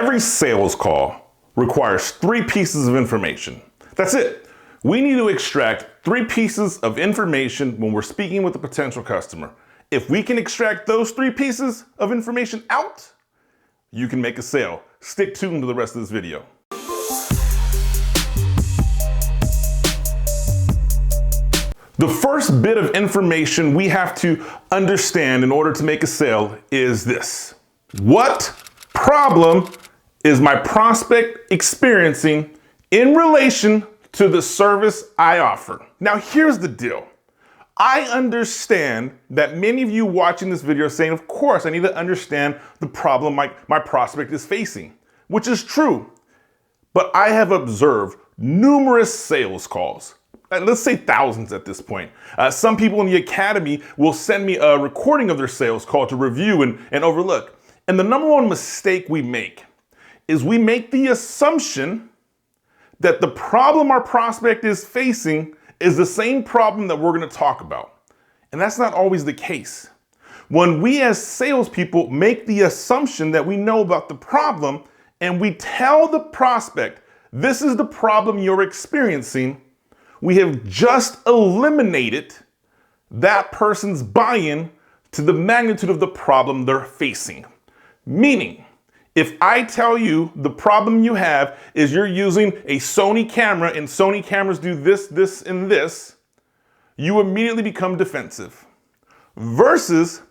Every sales call requires 3 pieces of information. That's it. We need to extract 3 pieces of information when we're speaking with a potential customer. If we can extract those 3 pieces of information out, you can make a sale. Stick tuned to the rest of this video. The first bit of information we have to understand in order to make a sale is this. What problem is my prospect experiencing in relation to the service I offer? Now, here's the deal. I understand that many of you watching this video are saying, of course, I need to understand the problem my prospect is facing, which is true. But I have observed numerous sales calls. Let's say thousands at this point. Some people in the academy will send me a recording of their sales call to review and overlook. And the number one mistake we make is we make the assumption that the problem our prospect is facing is the same problem that we're going to talk about. And that's not always the case. When we as salespeople make the assumption that we know about the problem and we tell the prospect, this is the problem you're experiencing, we have just eliminated that person's buy-in to the magnitude of the problem they're facing. Meaning, if I tell you the problem you have is you're using a Sony camera and Sony cameras do this, this, and this, you immediately become defensive. Versus,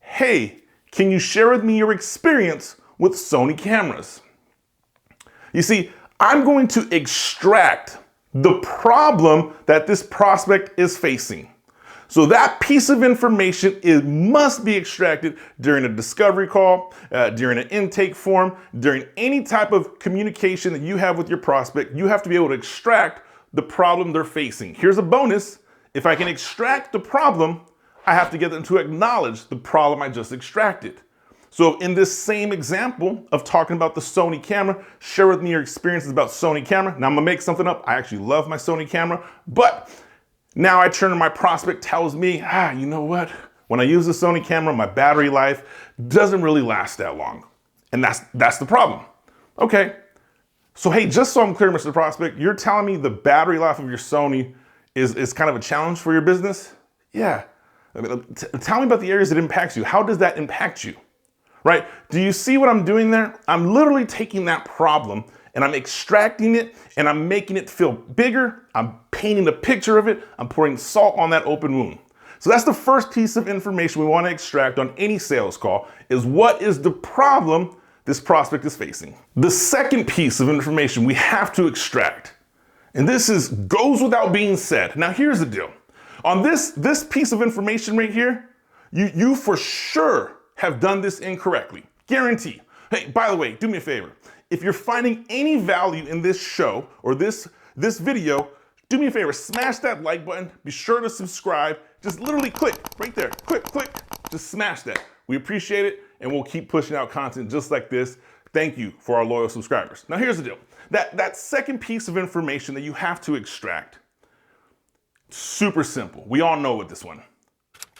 hey, can you share with me your experience with Sony cameras? You see, I'm going to extract the problem that this prospect is facing. So that piece of information must be extracted during a discovery call, during an intake form, during any type of communication that you have with your prospect. You have to be able to extract the problem they're facing. Here's a bonus. If I can extract the problem, I have to get them to acknowledge the problem I just extracted. So in this same example of talking about the Sony camera, share with me your experiences about Sony camera. Now I'm gonna make something up. I actually love my Sony camera, but now I turn to my prospect, tells me, you know what? When I use the Sony camera, my battery life doesn't really last that long. And that's the problem. Okay, so hey, just so I'm clear, Mr. Prospect, you're telling me the battery life of your Sony is kind of a challenge for your business? Yeah. I mean, tell me about the areas it impacts you. How does that impact you? Right? Do you see what I'm doing there? I'm literally taking that problem and I'm extracting it and I'm making it feel bigger. I'm painting a picture of it. I'm pouring salt on that open wound. So that's the first piece of information we want to extract on any sales call is what is the problem this prospect is facing. The second piece of information we have to extract, and this goes without being said. Now here's the deal. On this piece of information right here, you for sure have done this incorrectly. Guarantee. Hey, by the way, do me a favor. If you're finding any value in this show or this video, do me a favor, smash that like button. Be sure to subscribe. Just literally click right there. Click. Just smash that. We appreciate it, and we'll keep pushing out content just like this. Thank you for our loyal subscribers. Now here's the deal. That second piece of information that you have to extract, super simple. We all know what this one.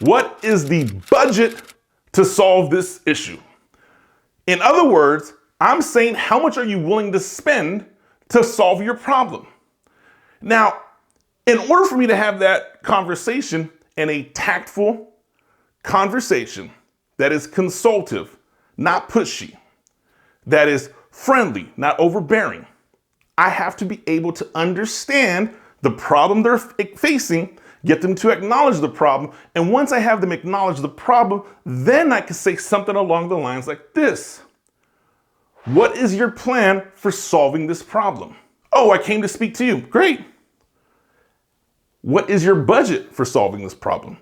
What is the budget to solve this issue? In other words, I'm saying, how much are you willing to spend to solve your problem? Now, in order for me to have that conversation and a tactful conversation that is consultative, not pushy, that is friendly, not overbearing, I have to be able to understand the problem they're facing, get them to acknowledge the problem, and once I have them acknowledge the problem, then I can say something along the lines like this. What is your plan for solving this problem? Oh, I came to speak to you. Great. What is your budget for solving this problem?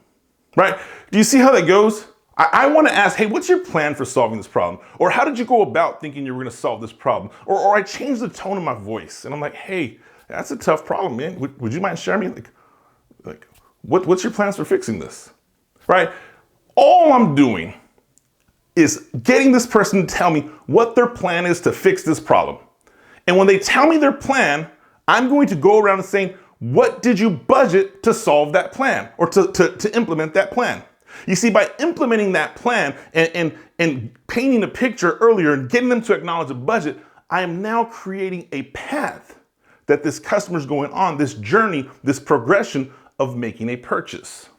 Right? Do you see how that goes? I want to ask, hey, what's your plan for solving this problem? Or how did you go about thinking you were going to solve this problem? Or I changed the tone of my voice and I'm like, hey, that's a tough problem, man. Would you mind sharing me? What's your plans for fixing this? Right? All I'm doing is getting this person to tell me what their plan is to fix this problem. And when they tell me their plan, I'm going to go around and saying, what did you budget to solve that plan or to implement that plan? You see, by implementing that plan and painting a picture earlier and getting them to acknowledge a budget, I am now creating a path that this customer is going on, this journey, this progression of making a purchase.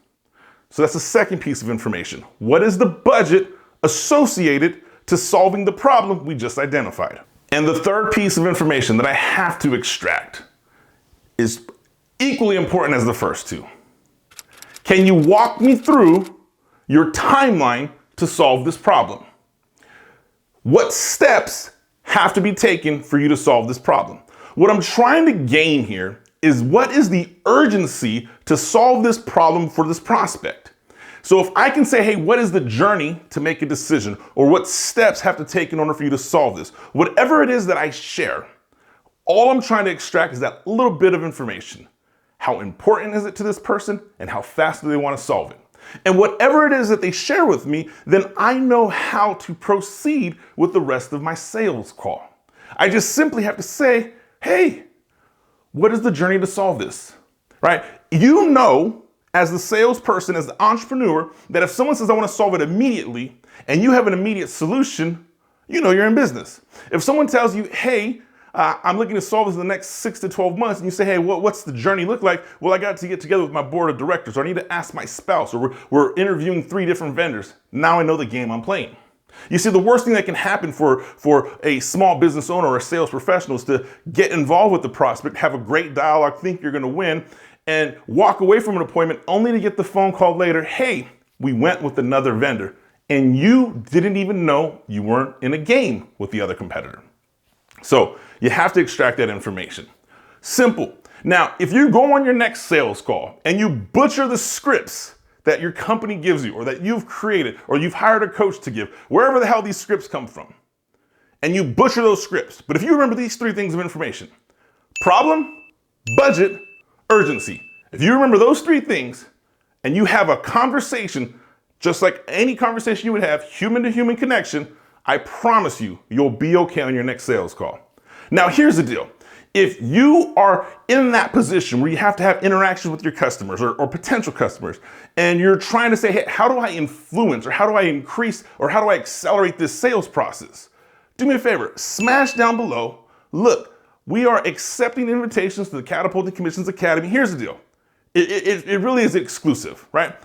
So that's the second piece of information. What is the budget associated to solving the problem we just identified? And the third piece of information that I have to extract is equally important as the first two. Can you walk me through your timeline to solve this problem? What steps have to be taken for you to solve this problem? What I'm trying to gain here is what is the urgency to solve this problem for this prospect? So if I can say, hey, what is the journey to make a decision, or what steps have to take in order for you to solve this? Whatever it is that I share, all I'm trying to extract is that little bit of information. How important is it to this person, and how fast do they want to solve it? And whatever it is that they share with me, then I know how to proceed with the rest of my sales call. I just simply have to say, hey, what is the journey to solve this? Right? You know, as the salesperson, as the entrepreneur, that if someone says, I want to solve it immediately, and you have an immediate solution, you know you're in business. If someone tells you, hey, I'm looking to solve this in the next 6 to 12 months, and you say, hey, what's the journey look like? Well, I got to get together with my board of directors, or I need to ask my spouse, or we're interviewing 3 different vendors. Now I know the game I'm playing. You see, the worst thing that can happen for a small business owner or a sales professional is to get involved with the prospect, have a great dialogue, think you're going to win, and walk away from an appointment only to get the phone call later, hey, we went with another vendor, and you didn't even know you weren't in a game with the other competitor. So you have to extract that information. Simple. Now, if you go on your next sales call and you butcher the scripts that your company gives you, or that you've created, or you've hired a coach to give, wherever the hell these scripts come from, and you butcher those scripts, but if you remember these 3 things of information: problem, budget, urgency. If you remember those 3 things and you have a conversation, just like any conversation you would have, human to human connection, I promise you, you'll be okay on your next sales call. Now, here's the deal. If you are in that position where you have to have interactions with your customers or potential customers, and you're trying to say, hey, how do I influence, or how do I increase, or how do I accelerate this sales process? Do me a favor, smash down below. Look, we are accepting invitations to the Catapulting Commissions Academy. Here's the deal. It really is exclusive, right?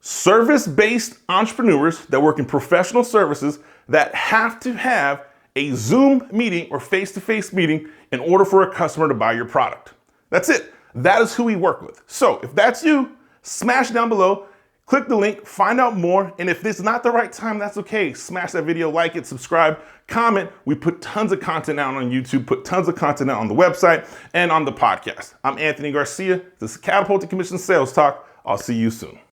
Service-based entrepreneurs that work in professional services that have to have a Zoom meeting or face-to-face meeting in order for a customer to buy your product. That's it. That is who we work with. So if that's you, smash down below, click the link, find out more. And if this is not the right time, that's okay. Smash that video, like it, subscribe, comment. We put tons of content out on YouTube, put tons of content out on the website and on the podcast. I'm Anthony Garcia. This is Catapulting Commission Sales Talk. I'll see you soon.